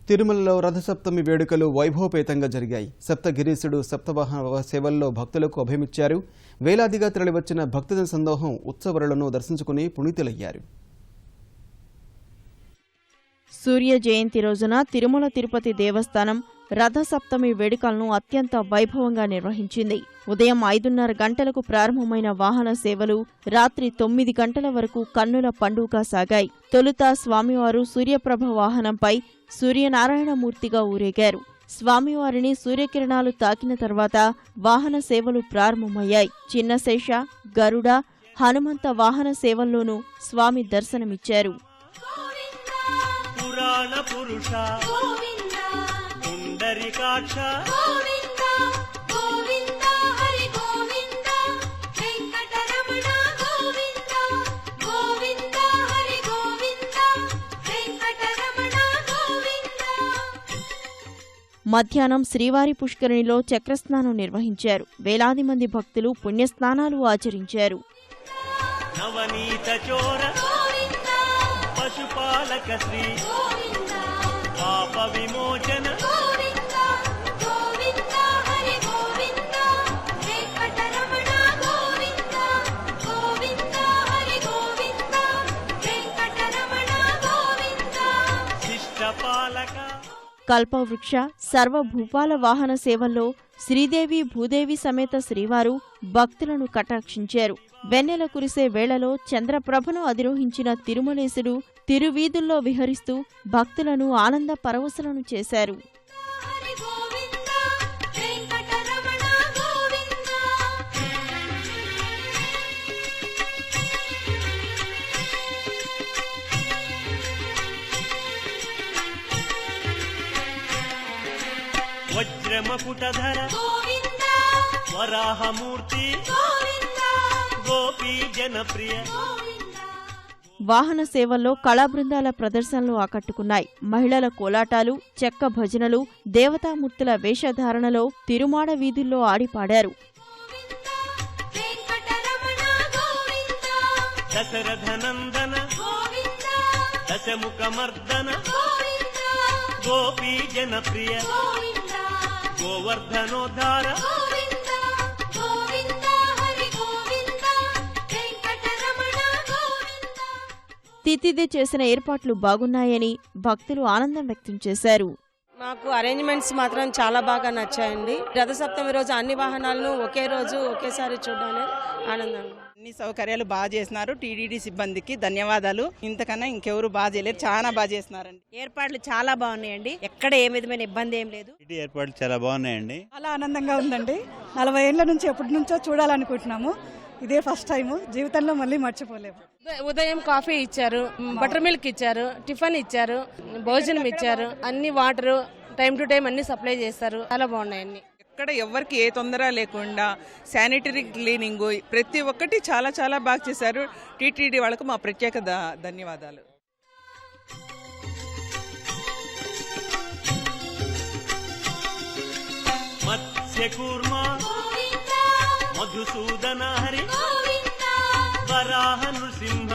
తిరుమలలో రథసప్తమి వేడుకలు వైభవపేతంగా జరిగాయి. సప్తగిరీశుడు సప్తవాహన సేవల్లో భక్తులకు అభయమిచ్చారు. వేలాదిగా తరలివచ్చిన భక్తజన సందోహం ఉత్సవాలను దర్శించుకుని పునీతులయ్యారు. సూర్య జయంతి రోజున తిరుమల తిరుపతి దేవస్థానం రథసప్తమి వేడుకలను అత్యంత వైభవంగా నిర్వహించింది. ఉదయం 5:30 గంటలకు ప్రారంభమైన వాహన సేవలు రాత్రి 9 గంటల వరకు కన్నుల పండుగగా సాగాయి. తొలుత స్వామివారు సూర్యప్రభ వాహనంపై సూర్యనారాయణమూర్తిగా ఊరేగారు. స్వామివారిని సూర్యకిరణాలు తాకిన తర్వాత వాహన సేవలు ప్రారంభమయ్యాయి. చిన్నశేష, గరుడ, హనుమంత వాహన సేవల్లోనూ స్వామి దర్శనమిచ్చారు. మధ్యాహ్నం శ్రీవారి పుష్కరిణిలో చక్రస్నానం నిర్వహించారు. వేలాది మంది భక్తులు పుణ్యస్నానాలు ఆచరించారు. కల్పవృక్ష సర్వభూపాల వాహన సేవల్లో శ్రీదేవి భూదేవి సమేత శ్రీవారు భక్తులను కటాక్షించారు. వెన్నెల కురిసే వేళలో చంద్రప్రభను అధిరోహించిన తిరుమలేశుడు తిరువీధుల్లో విహరిస్తూ భక్తులను ఆనంద పరవశులను చేశారు. వజ్రమకుటధర వరాహమూర్తి గోపీ జనప్రియ. వాహన సేవల్లో కళా బృందాల ప్రదర్శనలు ఆకట్టుకున్నాయి. మహిళల కోలాటాలు, చెక్క భజనలు, దేవతామూర్తుల వేషధారణలో తిరుమాడ వీధుల్లో ఆడిపాడారు. దశరథనందన దశముఖమర్దన గోపీ జనప్రియ గోవర్ధనోద్ధార. తితిదే చేసిన ఏర్పాట్లు బాగున్నాయని భక్తులు ఆనందం వ్యక్తం చేశారు. మాకు అరేంజ్మెంట్స్ మాత్రం చాలా బాగా నచ్చాయండి. రథసప్తమి రోజు అన్ని వాహనాలను ఒకే రోజు ఒకేసారి చూడడానికి ఆనందంగా. అన్ని సౌకర్యాలు బాగా చేసినారు. టీటీడీ సిబ్బందికి ధన్యవాదాలు. ఇంతకన్నా ఇంకెవరు బాగా చేయలేరు, చాలా బాగా చేస్తున్నారండి. ఏర్పాట్లు చాలా బాగున్నాయండి. ఎక్కడ ఏ విధమైన ఇబ్బంది ఏం లేదు. ఏర్పాట్లు చాలా బాగున్నాయండి. చాలా ఆనందంగా ఉందండి. 40 ఏళ్ల నుంచి ఎప్పటి నుంచో చూడాలనుకుంటున్నాము. ఇదే ఫస్ట్ టైం, జీవితంలో మళ్ళీ మర్చిపోలేము. ఉదయం కాఫీ ఇచ్చారు, బటర్ మిల్క్ ఇచ్చారు, టిఫిన్ ఇచ్చారు, భోజనం ఇచ్చారు, అన్ని వాటర్ టైం టు టైం అన్ని సప్లై చేస్తారు. చాలా బాగున్నాయి. ఎక్కడ ఎవరికి ఏ తొందర లేకుండా శానిటరీ క్లీనింగ్ ప్రతి ఒక్కటి చాలా చాలా బాగా చేశారు. టీటీడీ వాళ్ళకు మా ప్రత్యేక ధన్యవాదాలు. మత్స్యకూర్మ మధుసూదన హరి వరాహ నృసింహ